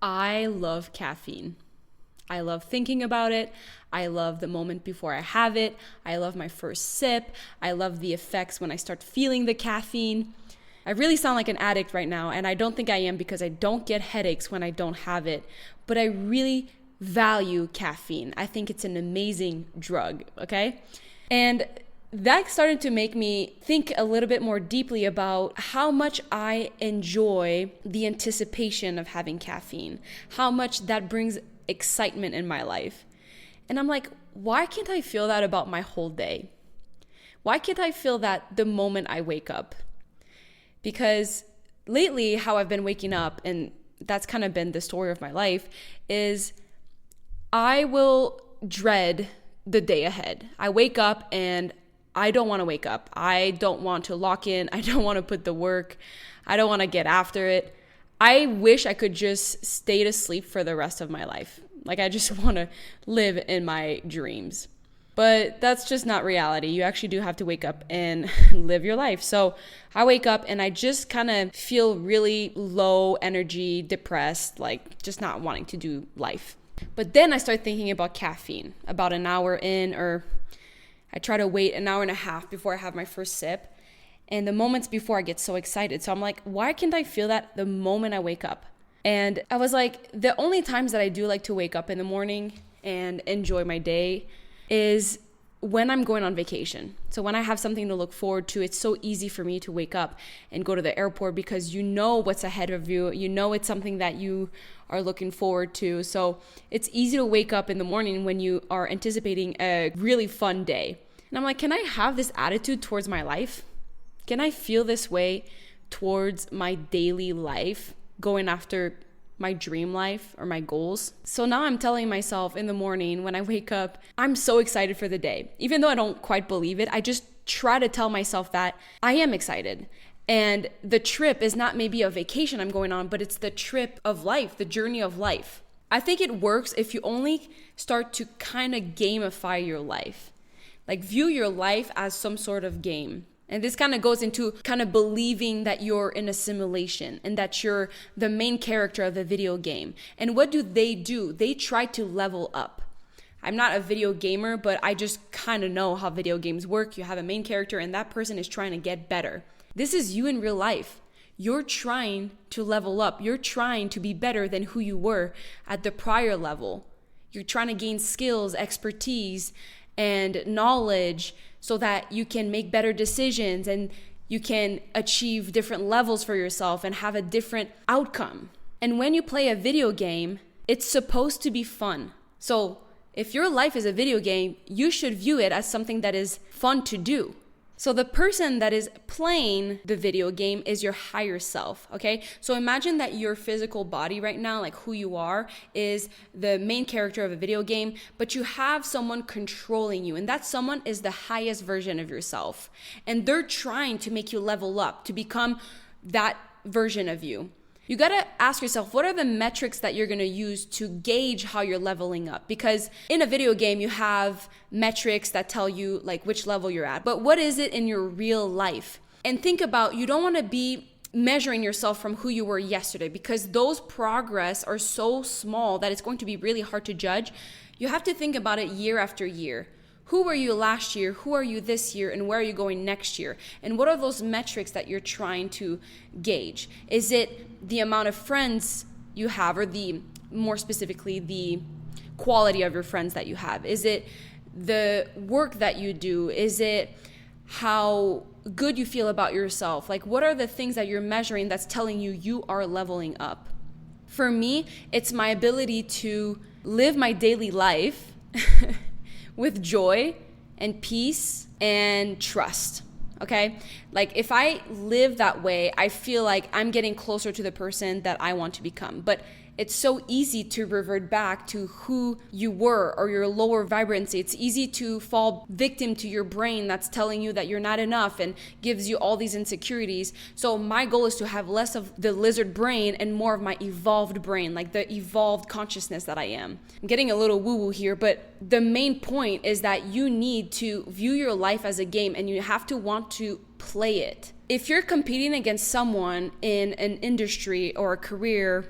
I love caffeine. I love thinking about it. I love the moment before I have it. I love my first sip. I love the effects when I start feeling the caffeine. I really sound like an addict right now, and I don't think I am because I don't get headaches when I don't have it. But I really value caffeine. I think it's an amazing drug, okay? And that started to make me think a little bit more deeply about how much I enjoy the anticipation of having caffeine, how much that brings excitement in my life. And I'm like, why can't I feel that about my whole day? Why can't I feel that the moment I wake up? Because lately, how I've been waking up, and that's kind of been the story of my life, is I will dread the day ahead. I wake up and I don't want to wake up. I don't want to lock in. I don't want to put the work. I don't want to get after it. I wish I could just stay to sleep for the rest of my life. Like, I just want to live in my dreams. But that's just not reality. You actually do have to wake up and live your life. So I wake up and I just kind of feel really low energy, depressed, like just not wanting to do life. But then I start thinking about caffeine, about an hour in, or I try to wait an hour and a half before I have my first sip. And the moments before I get so excited. So I'm like, why can't I feel that the moment I wake up? And I was like, the only times that I do like to wake up in the morning and enjoy my day is when I'm going on vacation. So when I have something to look forward to, it's so easy for me to wake up and go to the airport because you know what's ahead of you. You know it's something that you are looking forward to. So it's easy to wake up in the morning when you are anticipating a really fun day. And I'm like, can I have this attitude towards my life? Can I feel this way towards my daily life, going after my dream life or my goals? So now I'm telling myself in the morning when I wake up, I'm so excited for the day. Even though I don't quite believe it, I just try to tell myself that I am excited. And the trip is not maybe a vacation I'm going on, but it's the trip of life, the journey of life. I think it works if you only start to kind of gamify your life. Like, view your life as some sort of game. And this kind of goes into kind of believing that you're in a simulation and that you're the main character of the video game. And what do? They try to level up. I'm not a video gamer, but I just kind of know how video games work. You have a main character and that person is trying to get better. This is you in real life. You're trying to level up. You're trying to be better than who you were at the prior level. You're trying to gain skills, expertise, and knowledge so that you can make better decisions and you can achieve different levels for yourself and have a different outcome. And when you play a video game, it's supposed to be fun. So if your life is a video game, you should view it as something that is fun to do. So the person that is playing the video game is your higher self, okay? So imagine that your physical body right now, like who you are, is the main character of a video game, but you have someone controlling you, and that someone is the highest version of yourself. And they're trying to make you level up, to become that version of you. You gotta ask yourself, what are the metrics that you're gonna use to gauge how you're leveling up? Because in a video game, you have metrics that tell you like which level you're at. But what is it in your real life? And think about, you don't wanna be measuring yourself from who you were yesterday because those progress are so small that it's going to be really hard to judge. You have to think about it year after year. Who were you last year? Who are you this year? And where are you going next year? And what are those metrics that you're trying to gauge? Is it the amount of friends you have, or more specifically, the quality of your friends that you have? Is it the work that you do? Is it how good you feel about yourself? Like, what are the things that you're measuring that's telling you you are leveling up? For me, it's my ability to live my daily life with joy and peace and trust, okay? Like, if I live that way, I feel like I'm getting closer to the person that I want to become. But it's so easy to revert back to who you were or your lower vibrancy. It's easy to fall victim to your brain that's telling you that you're not enough and gives you all these insecurities. So my goal is to have less of the lizard brain and more of my evolved brain, like the evolved consciousness that I am. I'm getting a little woo-woo here, but the main point is that you need to view your life as a game and you have to want to play it. If you're competing against someone in an industry or a career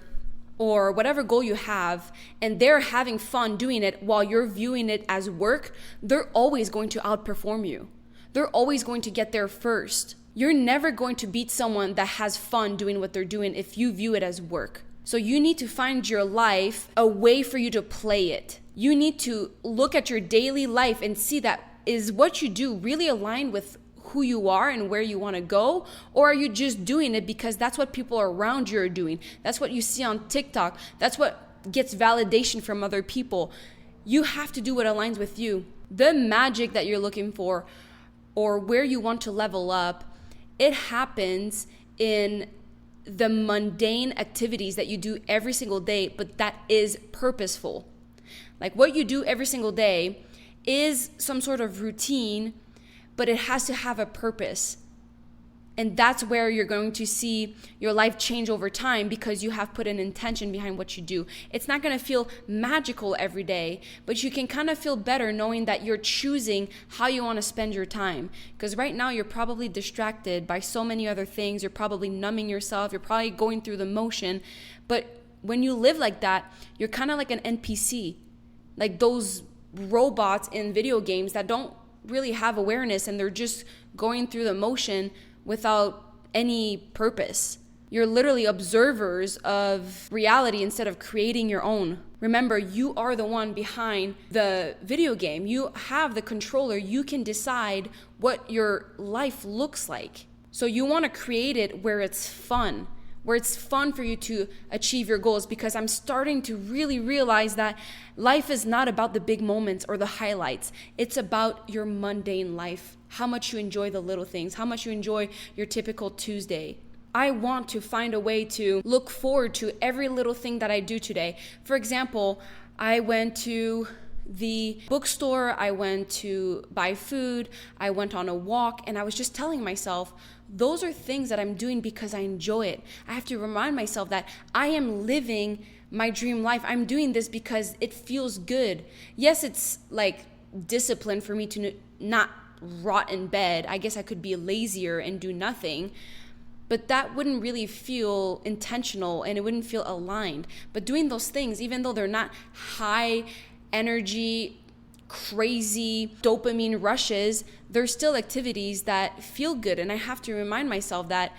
or whatever goal you have, and they're having fun doing it while you're viewing it as work, they're always going to outperform you. They're always going to get there first. You're never going to beat someone that has fun doing what they're doing if you view it as work. So you need to find your life a way for you to play it. You need to look at your daily life and see that is what you do really aligned with who you are and where you want to go, or are you just doing it because that's what people around you are doing? That's what you see on TikTok. That's what gets validation from other people. You have to do what aligns with you. The magic that you're looking for or where you want to level up, it happens in the mundane activities that you do every single day, but that is purposeful. Like what you do every single day is some sort of routine, but it has to have a purpose. And that's where you're going to see your life change over time because you have put an intention behind what you do. It's not going to feel magical every day, but you can kind of feel better knowing that you're choosing how you want to spend your time. Because right now you're probably distracted by so many other things. You're probably numbing yourself. You're probably going through the motion. But when you live like that, you're kind of like an NPC, like those robots in video games that don't really have awareness and they're just going through the motion without any purpose. You're literally observers of reality instead of creating your own. Remember, you are the one behind the video game. You have the controller. You can decide what your life looks like. So you want to create it where it's fun for you to achieve your goals, because I'm starting to really realize that life is not about the big moments or the highlights. It's about your mundane life, how much you enjoy the little things, how much you enjoy your typical Tuesday. I want to find a way to look forward to every little thing that I do today. For example, I went to the bookstore, I went to buy food, I went on a walk, and I was just telling myself, those are things that I'm doing because I enjoy it. I have to remind myself that I am living my dream life. I'm doing this because it feels good. Yes, it's like discipline for me to not rot in bed. I guess I could be lazier and do nothing, but that wouldn't really feel intentional and it wouldn't feel aligned. But doing those things, even though they're not high energy, crazy dopamine rushes, there's still activities that feel good. And I have to remind myself that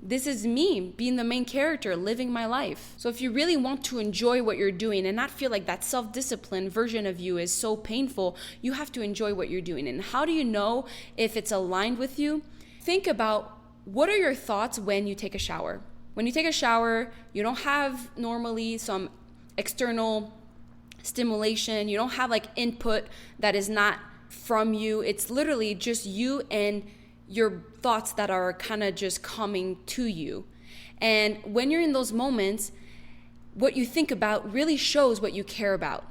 this is me being the main character, living my life. So if you really want to enjoy what you're doing and not feel like that self-discipline version of you is so painful, you have to enjoy what you're doing. And how do you know if it's aligned with you? Think about, what are your thoughts when you take a shower? When you take a shower, you don't have normally some external stimulation. You don't have like input that is not from you. It's literally just you and your thoughts that are kind of just coming to you. And when you're in those moments, what you think about really shows what you care about.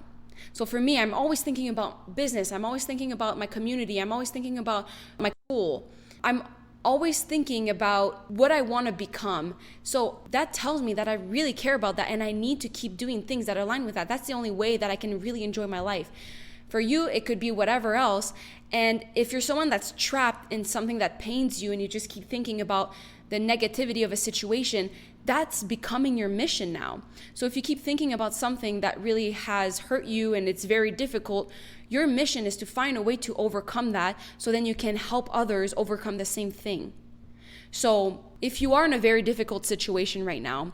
So for me, I'm always thinking about business. I'm always thinking about my community. I'm always thinking about my school. I'm always thinking about what I want to become. So that tells me that I really care about that and I need to keep doing things that align with that. That's the only way that I can really enjoy my life. For you, it could be whatever else. And if you're someone that's trapped in something that pains you and you just keep thinking about the negativity of a situation, that's becoming your mission now. So if you keep thinking about something that really has hurt you and it's very difficult, your mission is to find a way to overcome that so then you can help others overcome the same thing. So if you are in a very difficult situation right now,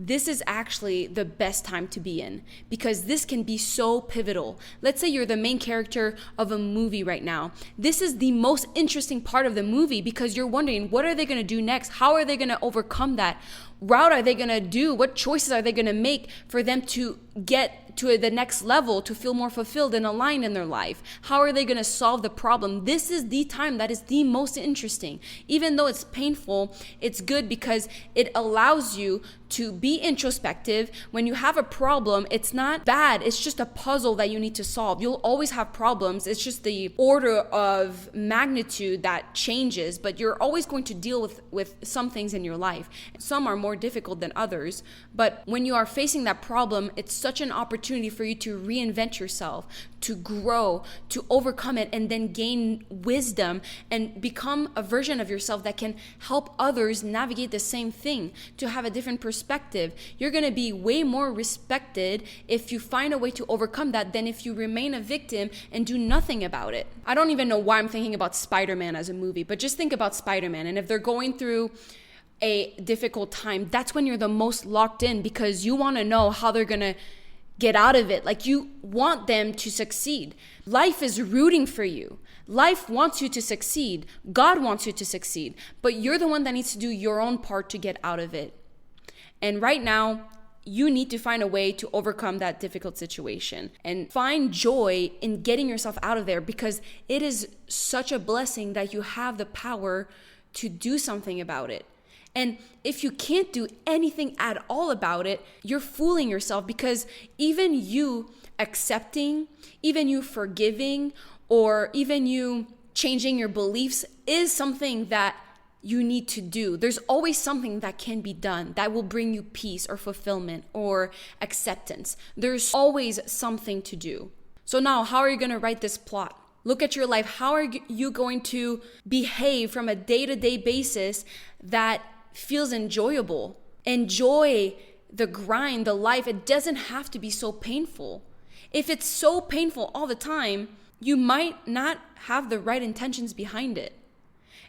this is actually the best time to be in, because this can be so pivotal. Let's say you're the main character of a movie right now. This is the most interesting part of the movie because you're wondering, what are they going to do next? How are they going to overcome that? Route are they going to do? What choices are they going to make for them to get to the next level, to feel more fulfilled and aligned in their life? How are they going to solve the problem? This is the time that is the most interesting. Even though it's painful, it's good because it allows you to be introspective. When you have a problem, it's not bad. It's just a puzzle that you need to solve. You'll always have problems. It's just the order of magnitude that changes, but you're always going to deal with some things in your life. Some are more more difficult than others. But when you are facing that problem, it's such an opportunity for you to reinvent yourself, to grow, to overcome it, and then gain wisdom and become a version of yourself that can help others navigate the same thing, to have a different perspective. You're going to be way more respected if you find a way to overcome that than if you remain a victim and do nothing about it. I don't even know why I'm thinking about Spider-Man as a movie, but just think about Spider-Man. And if they're going through a difficult time, that's when you're the most locked in, because you want to know how they're going to get out of it. Like, you want them to succeed. Life is rooting for you. Life wants you to succeed. God wants you to succeed, but you're the one that needs to do your own part to get out of it. And right now, you need to find a way to overcome that difficult situation and find joy in getting yourself out of there, because it is such a blessing that you have the power to do something about it. And if you can't do anything at all about it, you're fooling yourself, because even you accepting, even you forgiving, or even you changing your beliefs is something that you need to do. There's always something that can be done that will bring you peace or fulfillment or acceptance. There's always something to do. So now, how are you going to write this plot? Look at your life. How are you going to behave from a day-to-day basis that feels enjoyable? Enjoy the grind, the life. It doesn't have to be so painful. If it's so painful all the time, you might not have the right intentions behind it.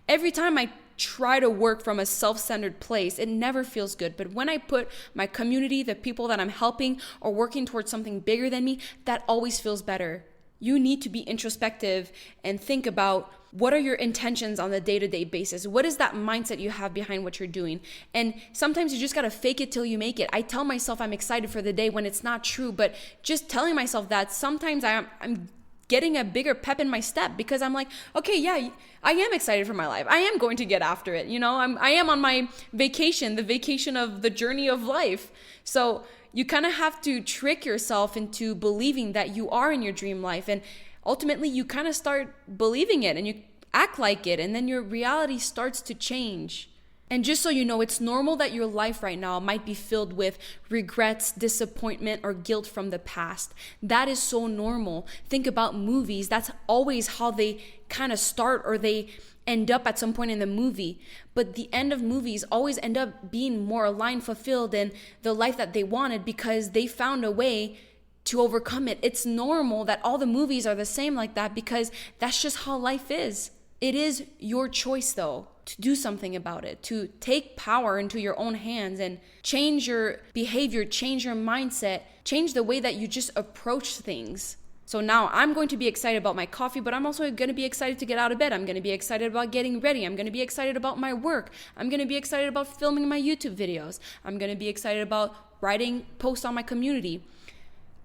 Every time I try to work from a self-centered place, it never feels good. But when I put my community, the people that I'm helping, or working towards something bigger than me, that always feels better. You need to be introspective and think about, what are your intentions on the day-to-day basis? What is that mindset you have behind what you're doing? And sometimes you just got to fake it till you make it. I tell myself I'm excited for the day when it's not true, but just telling myself that, sometimes I'm getting a bigger pep in my step, because I'm like, okay, yeah, I am excited for my life. I am going to get after it. You know, I am on my vacation, the vacation of the journey of life. So you kind of have to trick yourself into believing that you are in your dream life. And ultimately, you kind of start believing it and you act like it. And then your reality starts to change. And just so you know, it's normal that your life right now might be filled with regrets, disappointment, or guilt from the past. That is so normal. Think about movies. That's always how they kind of start, or they end up at some point in the movie. But the end of movies always end up being more aligned, fulfilled, and the life that they wanted, because they found a way to overcome it. It's normal that all the movies are the same like that, because that's just how life is. It is your choice, though, to do something about it, to take power into your own hands and change your behavior, change your mindset, change the way that you just approach things. So now I'm going to be excited about my coffee, but I'm also going to be excited to get out of bed. I'm going to be excited about getting ready. I'm going to be excited about my work. I'm going to be excited about filming my YouTube videos. I'm going to be excited about writing posts on my community.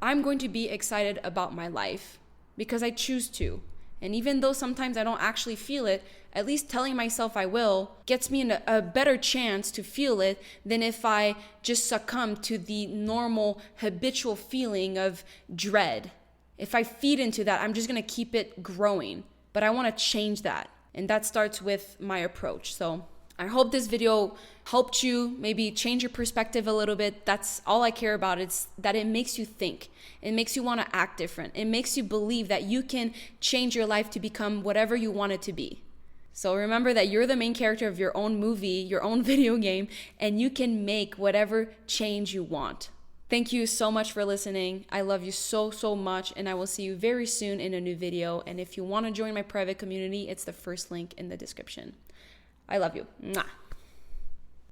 I'm going to be excited about my life because I choose to. And even though sometimes I don't actually feel it, at least telling myself I will gets me in a better chance to feel it than if I just succumb to the normal habitual feeling of dread. If I feed into that, I'm just going to keep it growing. But I want to change that. And that starts with my approach. So I hope this video helped you maybe change your perspective a little bit. That's all I care about. It's that it makes you think. It makes you want to act different. It makes you believe that you can change your life to become whatever you want it to be. So remember that you're the main character of your own movie, your own video game, and you can make whatever change you want. Thank you so much for listening. I love you so, so much, and I will see you very soon in a new video. And if you want to join my private community, it's the first link in the description. I love you. Mwah.